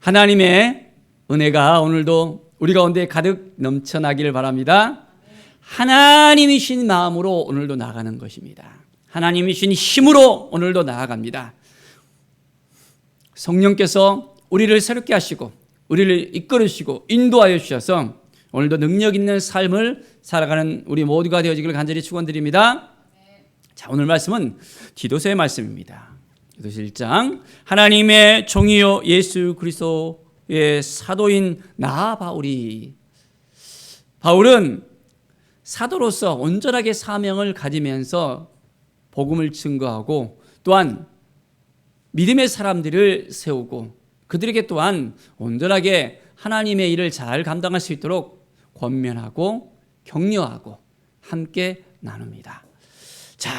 하나님의 은혜가 오늘도 우리 가운데 가득 넘쳐나기를 바랍니다. 하나님이신 마음으로 오늘도 나아가는 것입니다. 하나님이신 힘으로 오늘도 나아갑니다. 성령께서 우리를 새롭게 하시고 우리를 이끌으시고 인도하여 주셔서 오늘도 능력 있는 삶을 살아가는 우리 모두가 되어지기를 간절히 축원드립니다. 자, 오늘 말씀은 디도서의 말씀입니다. 디도서 1장. 하나님의 종이요 예수 그리스도의 사도인 나 바울은 사도로서 온전하게 사명을 가지면서 복음을 증거하고 또한 믿음의 사람들을 세우고 그들에게 또한 온전하게 하나님의 일을 잘 감당할 수 있도록 권면하고 격려하고 함께 나눕니다. 자,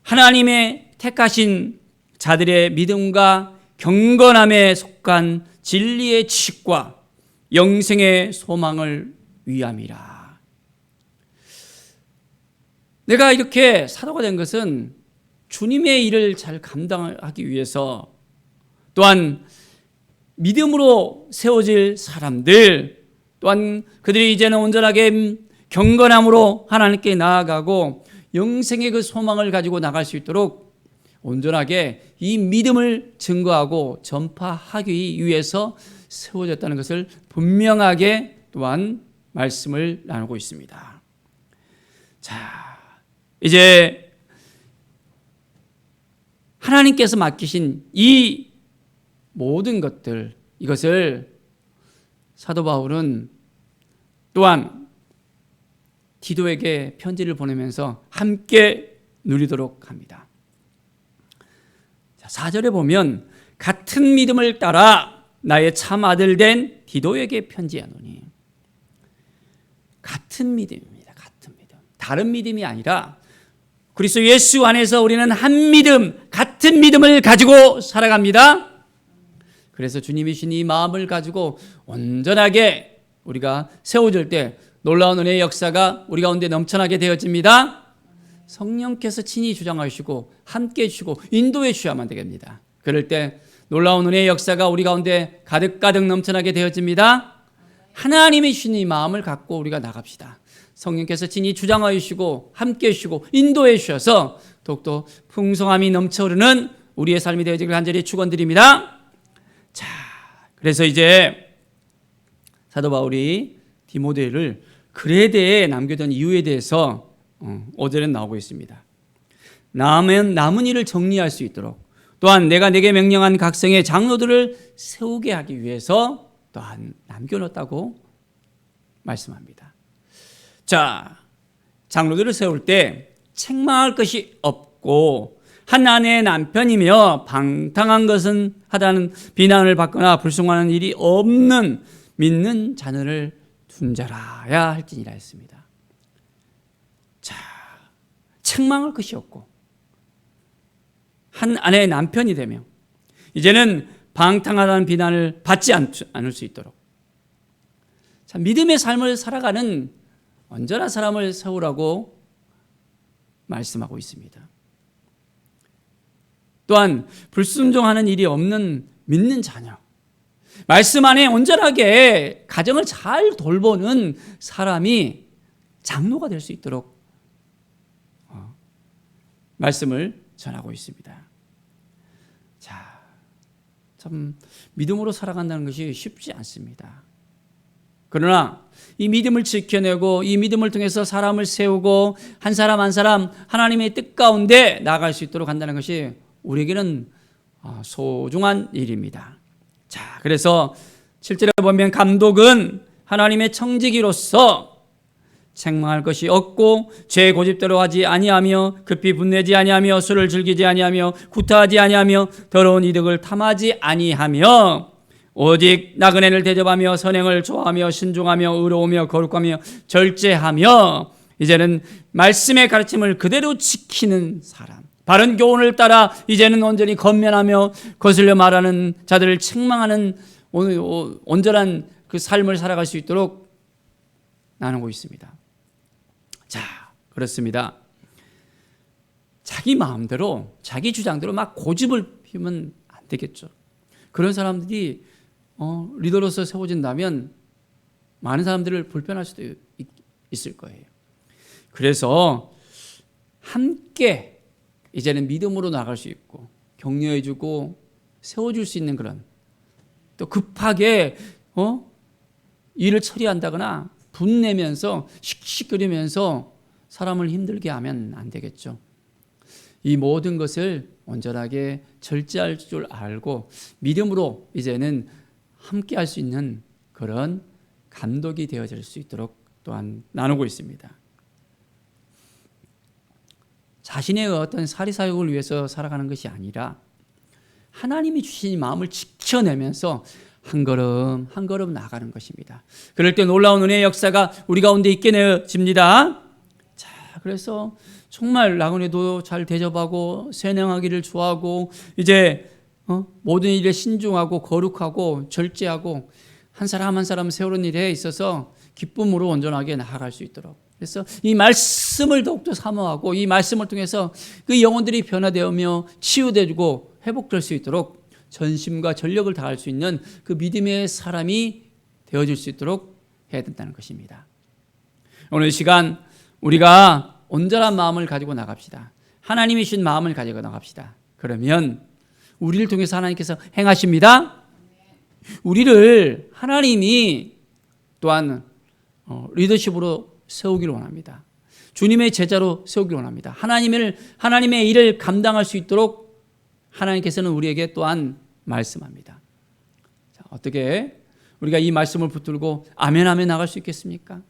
하나님의 택하신 자들의 믿음과 경건함에 속한 진리의 지식과 영생의 소망을 위함이라. 내가 이렇게 사도가 된 것은 주님의 일을 잘 감당하기 위해서 또한 믿음으로 세워질 사람들 또한 그들이 이제는 온전하게 경건함으로 하나님께 나아가고 영생의 그 소망을 가지고 나갈 수 있도록 온전하게 이 믿음을 증거하고 전파하기 위해서 세워졌다는 것을 분명하게 또한 말씀을 나누고 있습니다. 자, 이제 하나님께서 맡기신 이 모든 것들, 이것을 사도 바울은 또한 디도에게 편지를 보내면서 함께 누리도록 합니다. 4절에 보면 같은 믿음을 따라 나의 참 아들 된 디도에게 편지하노니, 같은 믿음입니다. 같은 믿음. 다른 믿음이 아니라 그리스도 예수 안에서 우리는 한 믿음, 같은 믿음을 가지고 살아갑니다. 그래서 주님이신 이 마음을 가지고 온전하게 우리가 세워질 때 놀라운 은혜의 역사가 우리 가운데 넘쳐나게 되어집니다. 성령께서 친히 주장하시고 함께해 주시고 인도해 주셔야만 되겠습니다. 그럴 때 놀라운 은혜의 역사가 우리 가운데 가득가득 넘쳐나게 되어집니다. 하나님의 주신 이 마음을 갖고 우리가 나갑시다. 성령께서 친히 주장하여 주시고 함께해 주시고 인도해 주셔서 더욱더 풍성함이 넘쳐흐르는 우리의 삶이 되어지기를 간절히 축원드립니다. 자, 그래서 이제 사도 바울이 디모데를 그레데에 남겨둔 이유에 대해서 5절에 나오고 있습니다. 남은 일을 정리할 수 있도록 또한 내가 내게 명령한 각성의 장로들을 세우게 하기 위해서 또한 남겨놓았다고 말씀합니다. 자, 장로들을 세울 때 책망할 것이 없고 한 아내의 남편이며 방탕한 것은 하다는 비난을 받거나 불순종하는 일이 없는 믿는 자녀를 둔 자라야 할지니라 했습니다. 자, 책망할 것이 없고 한 아내의 남편이 되며 이제는 방탕하다는 비난을 받지 않을 수 있도록 자, 믿음의 삶을 살아가는 온전한 사람을 세우라고 말씀하고 있습니다. 또한 불순종하는 일이 없는 믿는 자녀, 말씀 안에 온전하게 가정을 잘 돌보는 사람이 장로가 될 수 있도록 말씀을 전하고 있습니다. 자, 참 믿음으로 살아간다는 것이 쉽지 않습니다. 그러나 이 믿음을 지켜내고 이 믿음을 통해서 사람을 세우고 한 사람 한 사람 하나님의 뜻 가운데 나아갈 수 있도록 한다는 것이 우리에게는 소중한 일입니다. 자, 그래서 7절에 보면 감독은 하나님의 청지기로서 책망할 것이 없고 죄 고집대로 하지 아니하며 급히 분내지 아니하며 술을 즐기지 아니하며 구타하지 아니하며 더러운 이득을 탐하지 아니하며 오직 나그네를 대접하며 선행을 좋아하며 신중하며 의로우며 거룩하며 절제하며 이제는 말씀의 가르침을 그대로 지키는 사람, 바른 교훈을 따라 이제는 온전히 건면하며 거슬려 말하는 자들을 책망하는 온전한 그 삶을 살아갈 수 있도록 나누고 있습니다. 자, 그렇습니다. 자기 마음대로 자기 주장대로 막 고집을 피우면 안 되겠죠. 그런 사람들이 리더로서 세워진다면 많은 사람들을 불편할 수도 있을 거예요. 그래서 함께 이제는 믿음으로 나갈 수 있고 격려해주고 세워줄 수 있는 그런, 또 급하게 일을 처리한다거나 분내면서 씩씩거리면서 사람을 힘들게 하면 안 되겠죠. 이 모든 것을 온전하게 절제할 줄 알고 믿음으로 이제는 함께 할 수 있는 그런 감독이 되어질 수 있도록 또한 나누고 있습니다. 자신의 어떤 사리사욕을 위해서 살아가는 것이 아니라 하나님이 주신 마음을 지켜내면서 한 걸음 한 걸음 나가는 것입니다. 그럴 때 놀라운 은혜의 역사가 우리 가운데 있게 되어집니다. 자, 그래서 정말 나그네도 잘 대접하고 세행하기를 좋아하고 이제 모든 일에 신중하고 거룩하고 절제하고 한 사람 한 사람 세우는 일에 있어서 기쁨으로 온전하게 나아갈 수 있도록, 그래서 이 말씀을 더욱더 사모하고 이 말씀을 통해서 그 영혼들이 변화되며 치유되고 회복될 수 있도록 전심과 전력을 다할 수 있는 그 믿음의 사람이 되어질 수 있도록 해야 된다는 것입니다. 오늘 이 시간 우리가 온전한 마음을 가지고 나갑시다. 하나님이 주신 마음을 가지고 나갑시다. 그러면 우리를 통해서 하나님께서 행하십니다. 우리를 하나님이 또한 리더십으로 세우기를 원합니다. 주님의 제자로 세우기를 원합니다. 하나님의 일을 감당할 수 있도록 하나님께서는 우리에게 또한 말씀합니다. 자, 어떻게 우리가 이 말씀을 붙들고 아멘 하며 나갈 수 있겠습니까?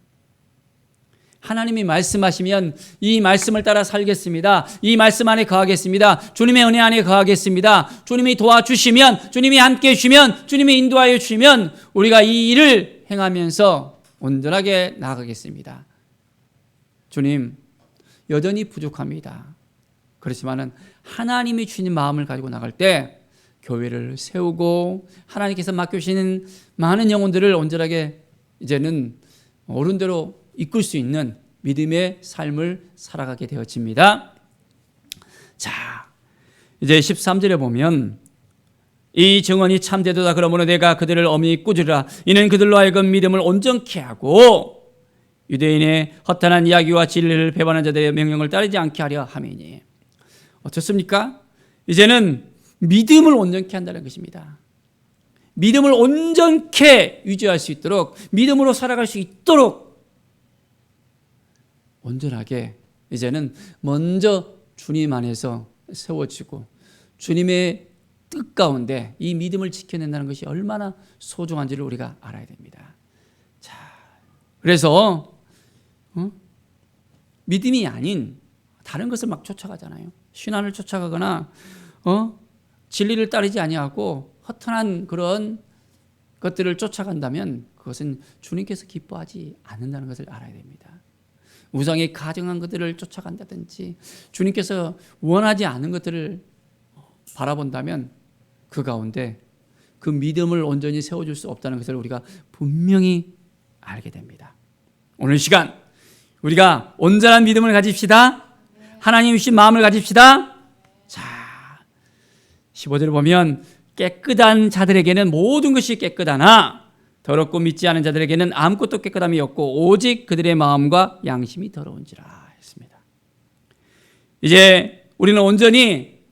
하나님이 말씀하시면 이 말씀을 따라 살겠습니다. 이 말씀 안에 거하겠습니다. 주님의 은혜 안에 거하겠습니다. 주님이 도와주시면, 주님이 함께해 주시면, 주님이 인도하여 주시면 우리가 이 일을 행하면서 온전하게 나아가겠습니다. 주님, 여전히 부족합니다. 그렇지만은 하나님이 주신 마음을 가지고 나갈 때 교회를 세우고 하나님께서 맡겨주시는 많은 영혼들을 온전하게 이제는 어른대로 이끌 수 있는 믿음의 삶을 살아가게 되어집니다. 자, 이제 13절에 보면 이 증언이 참되도다. 그러므로 내가 그들을 엄히 꾸짖으라. 이는 그들로 하여금 믿음을 온전케 하고 유대인의 허탄한 이야기와 진리를 배반한 자들의 명령을 따르지 않게 하려 함이니. 어떻습니까? 이제는 믿음을 온전케 한다는 것입니다. 믿음을 온전케 유지할 수 있도록, 믿음으로 살아갈 수 있도록 온전하게 이제는 먼저 주님 안에서 세워지고 주님의 뜻 가운데 이 믿음을 지켜낸다는 것이 얼마나 소중한지를 우리가 알아야 됩니다. 자, 그래서 믿음이 아닌 다른 것을 막 쫓아가잖아요. 신앙을 쫓아가거나 진리를 따르지 아니하고 허탄한 그런 것들을 쫓아간다면 그것은 주님께서 기뻐하지 않는다는 것을 알아야 됩니다. 우상에 가증한 것들을 쫓아간다든지 주님께서 원하지 않은 것들을 바라본다면 그 가운데 그 믿음을 온전히 세워줄 수 없다는 것을 우리가 분명히 알게 됩니다. 오늘 시간 우리가 온전한 믿음을 가집시다. 하나님 주신 마음을 가집시다. 자, 15절을 보면 깨끗한 자들에게는 모든 것이 깨끗하나 더럽고 믿지 않은 자들에게는 아무것도 깨끗함이 없고 오직 그들의 마음과 양심이 더러운지라 했습니다. 이제 우리는 온전히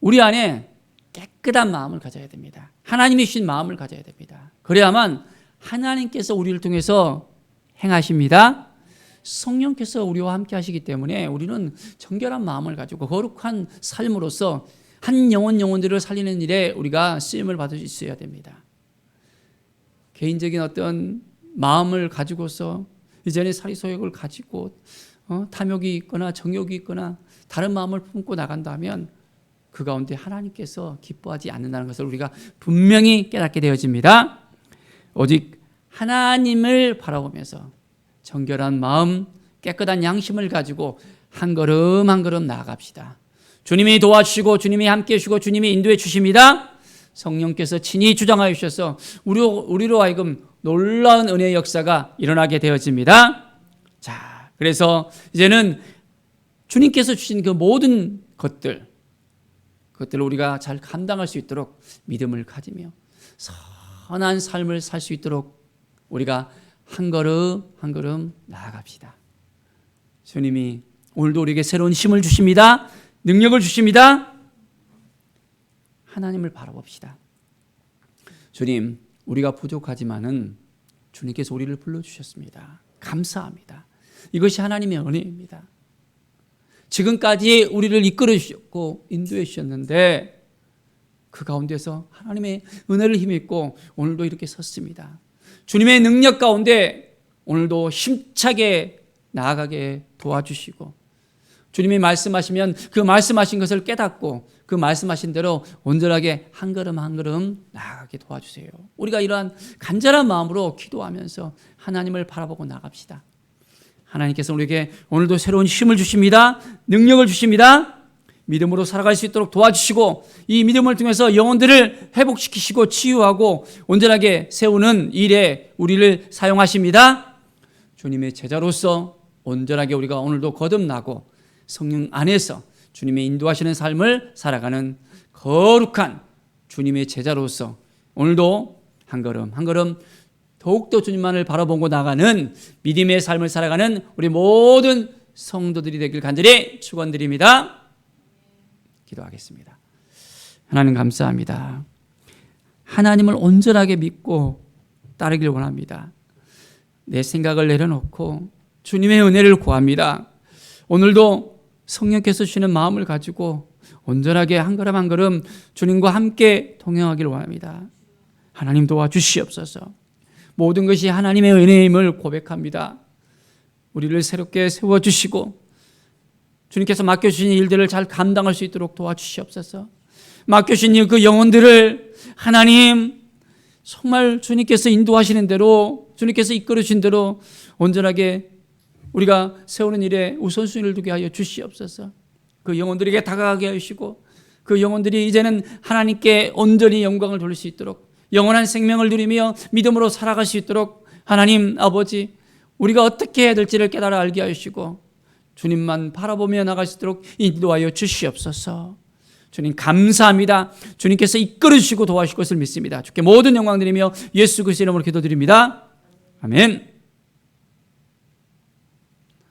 우리 안에 깨끗한 마음을 가져야 됩니다. 하나님이 주신 마음을 가져야 됩니다. 그래야만 하나님께서 우리를 통해서 행하십니다. 성령께서 우리와 함께 하시기 때문에 우리는 정결한 마음을 가지고 거룩한 삶으로서 한 영혼들을 살리는 일에 우리가 쓰임을 받을 수 있어야 됩니다. 개인적인 어떤 마음을 가지고서 이전에 사리소욕을 가지고 탐욕이 있거나 정욕이 있거나 다른 마음을 품고 나간다면 그 가운데 하나님께서 기뻐하지 않는다는 것을 우리가 분명히 깨닫게 되어집니다. 오직 하나님을 바라보면서 정결한 마음, 깨끗한 양심을 가지고 한 걸음 한 걸음 나아갑시다. 주님이 도와주시고 주님이 함께해 주시고 주님이 인도해 주십니다. 성령께서 친히 주장하여 주셔서 우리로 하여금 놀라운 은혜의 역사가 일어나게 되어집니다. 자, 그래서 이제는 주님께서 주신 그 모든 그것들을 우리가 잘 감당할 수 있도록 믿음을 가지며 선한 삶을 살 수 있도록 우리가 한 걸음 한 걸음 나아갑시다. 주님이 오늘도 우리에게 새로운 힘을 주십니다. 능력을 주십니다. 하나님을 바라봅시다. 주님, 우리가 부족하지만은 주님께서 우리를 불러주셨습니다. 감사합니다. 이것이 하나님의 은혜입니다. 지금까지 우리를 이끌어 주셨고 인도해 주셨는데 그 가운데서 하나님의 은혜를 힘입고 오늘도 이렇게 섰습니다. 주님의 능력 가운데 오늘도 힘차게 나아가게 도와주시고 주님이 말씀하시면 그 말씀하신 것을 깨닫고 그 말씀하신 대로 온전하게 한 걸음 한 걸음 나아가게 도와주세요. 우리가 이러한 간절한 마음으로 기도하면서 하나님을 바라보고 나갑시다. 하나님께서 우리에게 오늘도 새로운 힘을 주십니다. 능력을 주십니다. 믿음으로 살아갈 수 있도록 도와주시고 이 믿음을 통해서 영혼들을 회복시키시고 치유하고 온전하게 세우는 일에 우리를 사용하십니다. 주님의 제자로서 온전하게 우리가 오늘도 거듭나고 성령 안에서 주님의 인도하시는 삶을 살아가는 거룩한 주님의 제자로서 오늘도 한 걸음 한 걸음 더욱더 주님만을 바라보고 나가는 믿음의 삶을 살아가는 우리 모든 성도들이 되길 간절히 축원드립니다. 기도하겠습니다. 하나님 감사합니다. 하나님을 온전하게 믿고 따르길 원합니다. 내 생각을 내려놓고 주님의 은혜를 구합니다. 오늘도 성령께서 주시는 마음을 가지고 온전하게 한 걸음 한 걸음 주님과 함께 동행하길 원합니다. 하나님 도와주시옵소서. 모든 것이 하나님의 은혜임을 고백합니다. 우리를 새롭게 세워주시고 주님께서 맡겨주신 일들을 잘 감당할 수 있도록 도와주시옵소서. 맡겨주신 그 영혼들을 하나님 정말 주님께서 인도하시는 대로 주님께서 이끌으신 대로 온전하게 우리가 세우는 일에 우선순위를 두게 하여 주시옵소서. 그 영혼들에게 다가가게 하시고 그 영혼들이 이제는 하나님께 온전히 영광을 돌릴 수 있도록 영원한 생명을 누리며 믿음으로 살아갈 수 있도록 하나님 아버지 우리가 어떻게 해야 될지를 깨달아 알게 하시고 주님만 바라보며 나갈 수 있도록 인도하여 주시옵소서. 주님 감사합니다. 주님께서 이끌어 주시고 도와주실 것을 믿습니다. 주께 모든 영광 드리며 예수 그리스도의 이름으로 기도드립니다. 아멘.